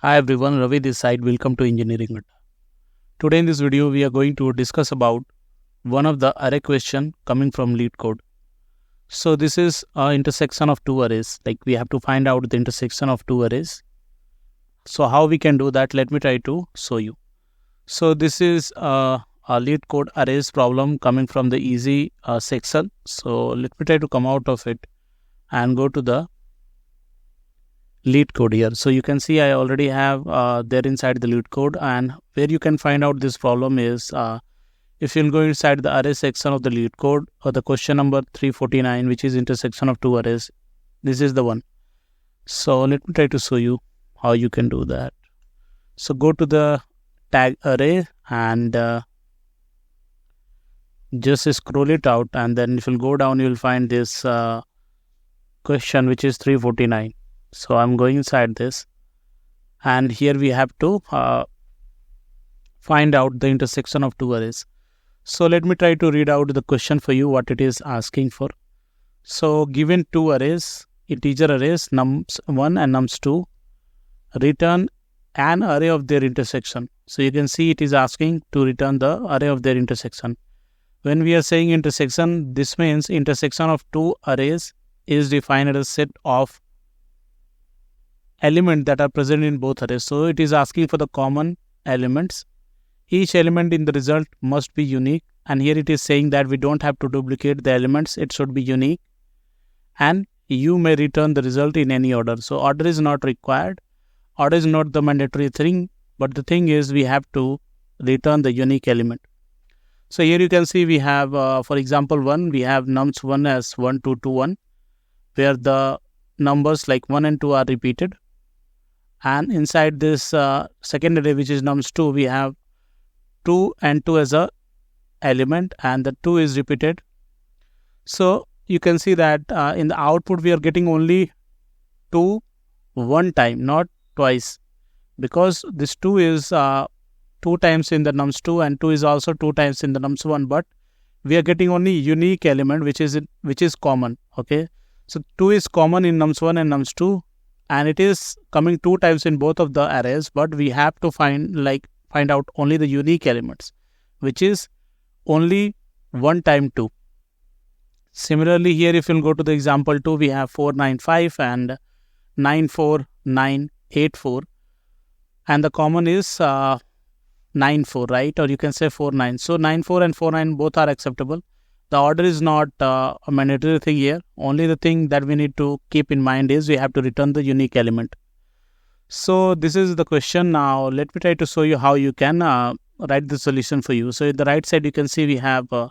Hi everyone, Ravi this side. Welcome to Engineering Adda. Today in this video, we are going to discuss about one of the array question coming from LeetCode. So this is intersection of two arrays. Like we have to find out the intersection of two arrays. So how we can do that? Let me try to show you. So this is a LeetCode arrays problem coming from the easy section. So let me try to come out of it and go to the LeetCode here. So you can see I already have there inside the LeetCode, and where you can find out this problem is if you'll go inside the array section of the LeetCode or the question number 349, which is intersection of two arrays. This is the one. So let me try to show you how you can do that. So go to the tag array and just scroll it out, and then if you'll go down, you'll find this question which is 349. So I'm going inside this, and here we have to find out the intersection of two arrays. So let me try to read out the question for you, what it is asking for. So given two arrays, integer arrays nums1 and nums2, return an array of their intersection. So you can see it is asking to return the array of their intersection. When we are saying intersection, this means intersection of two arrays is defined as a set of elements that are present in both arrays. So it is asking for the common elements. Each element in the result must be unique, and here it is saying that we don't have to duplicate the elements, it should be unique, and you may return the result in any order. So order is not required, order is not the mandatory thing, but the thing is we have to return the unique element. So here you can see we have for example 1, we have nums1 as 1 2 2 1, where the numbers like 1 and 2 are repeated. And inside this second array, which is nums2, we have 2 and 2 as a element, and the 2 is repeated. So you can see that in the output we are getting only 2 one time, not twice, because this 2 is 2 times in the nums2 and 2 is also 2 times in the nums1, but we are getting only unique element which is common. Okay, so 2 is common in nums1 and nums2, and it is coming 2 times in both of the arrays, but we have to find out only the unique elements, which is only 1 time 2. Similarly, here if you'll go to the example 2, we have 495 and 94984, and the common is 94, right? Or you can say 49. So 94 and 49 both are acceptable. The order is not a mandatory thing here. Only the thing that we need to keep in mind is we have to return the unique element. So this is the question. Now let me try to show you how you can write the solution for you. So in the right side you can see we have a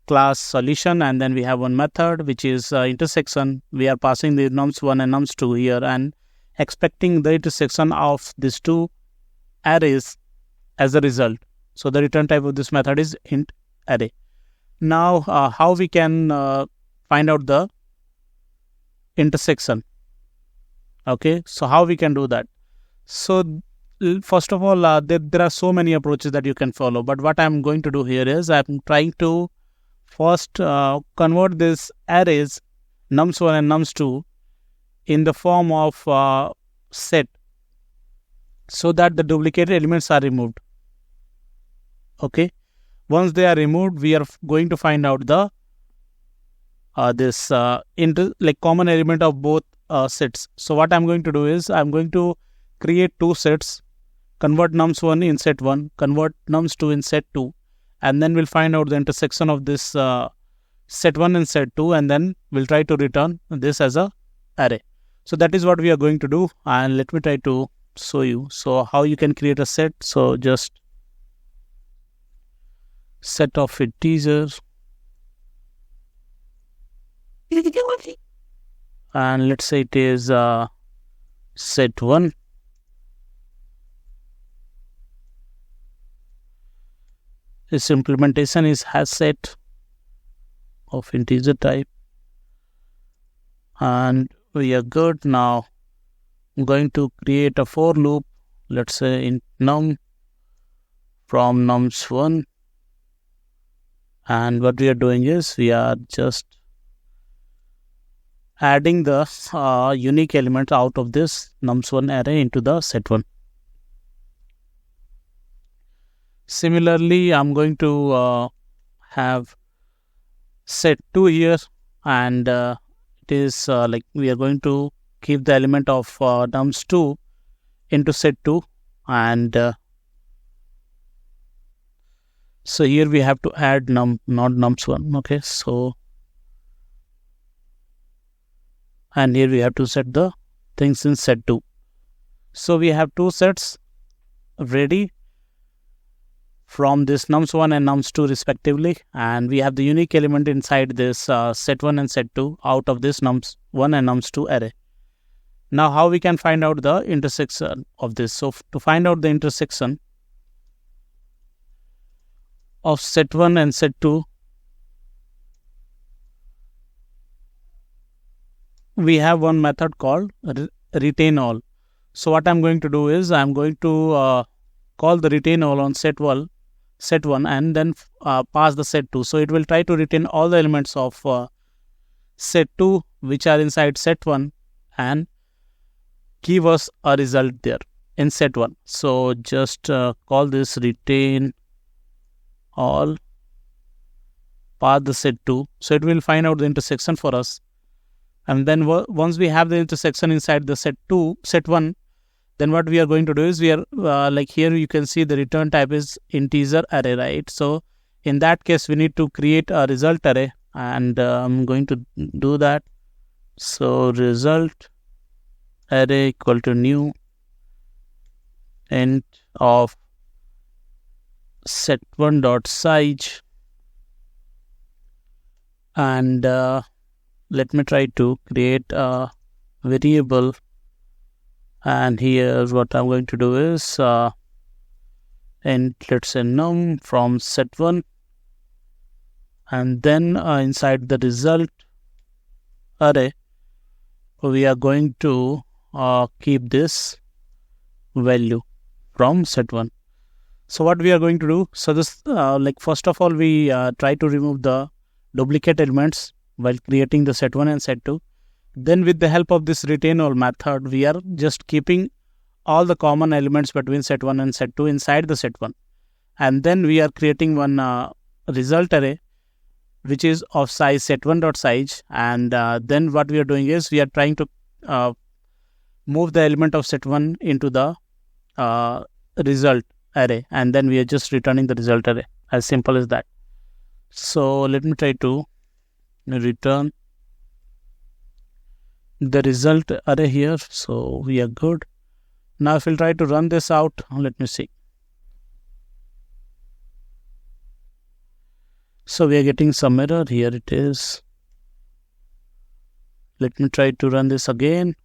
class solution, and then we have one method which is intersection. We are passing the nums1 and nums2 here and expecting the intersection of these two arrays as a result. So the return type of this method is int array. Now how we can find out the intersection? Okay, so how we can do that? So first of all, there are so many approaches that you can follow, but what I'm going to do here is I'm trying to first convert these arrays nums1 and nums2 in the form of set, so that the duplicated elements are removed. Okay, once they are removed, we are going to find out the common element of both sets. So what I'm going to do is I'm going to create two sets, convert nums1 in set 1, convert nums2 in set 2, and then we'll find out the intersection of this set 1 and set 2, and then we'll try to return this as a array. So that is what we are going to do, and let me try to show you. So how you can create a set? So just set of integers, and let's say it is set 1. This implementation is has set of integer type, and we are good. Now I'm going to create a for loop, let's say in num from nums1, and what we are doing is we are just adding the unique element out of this nums1 array into the set1. Similarly, I'm going to have set2 here, and it is like we are going to keep the element of nums2 into set2, and so here we have to add not nums1. Okay, so and here we have to set the things in set2. So we have two sets ready from this nums1 and nums2 respectively, and we have the unique element inside this set1 and set2 out of this nums1 and nums2 array. Now how we can find out the intersection of this? So to find out the intersection of set1 and set2, we have one method called retain all. So what I'm going to do is I'm going to call the retain all on set1 and then pass the set2. So it will try to retain all the elements of set2 which are inside set1 and give us a result there in set1. So just call this retain all, pass the set2. So it will find out the intersection for us. And then once we have the intersection inside the set1, then what we are going to do is we are like here you can see the return type is integer array, right? So in that case we need to create a result array, and I'm going to do that. So result array equal to new int of set1 dot size, and let me try to create a variable, and here what I'm going to do is int, let's say num from set1, and then inside the result array we are going to keep this value from set1. So what we are going to do, so this like first of all we try to remove the duplicate elements while creating the set1 and set2. Then with the help of this retain all method, we are just keeping all the common elements between set1 and set2 inside the set1. And then we are creating one result array which is of size set1.size, and then what we are doing is we are trying to move the element of set1 into the result array, and then we are just returning the result array. As simple as that. So let me try to return the result array here. So we are good. Now if we'll try to run this out, let me see. So we are getting some error. Here it is. Let me try to run this again.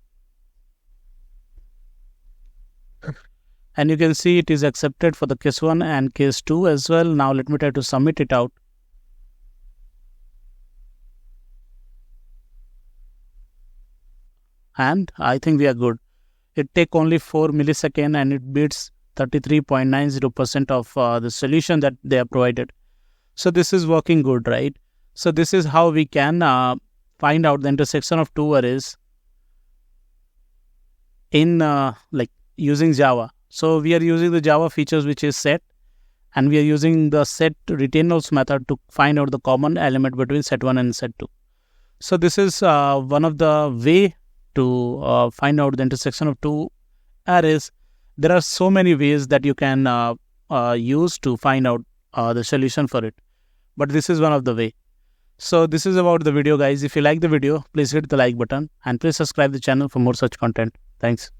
And you can see it is accepted for the case 1 and case 2 as well. Now let me try to submit it out. And I think we are good. It take only 4 milliseconds and it beats 33.90% of the solution that they have provided. So this is working good, right? So this is how we can find out the intersection of two arrays in like using Java. So we are using the Java features which is set, and we are using the set retainals method to find out the common element between set1 and set2. So this is one of the way to find out the intersection of two arrays. There are so many ways that you can use to find out the solution for it, but this is one of the way. So this is about the video, guys. If you like the video, please hit the like button and please subscribe the channel for more such content. Thanks.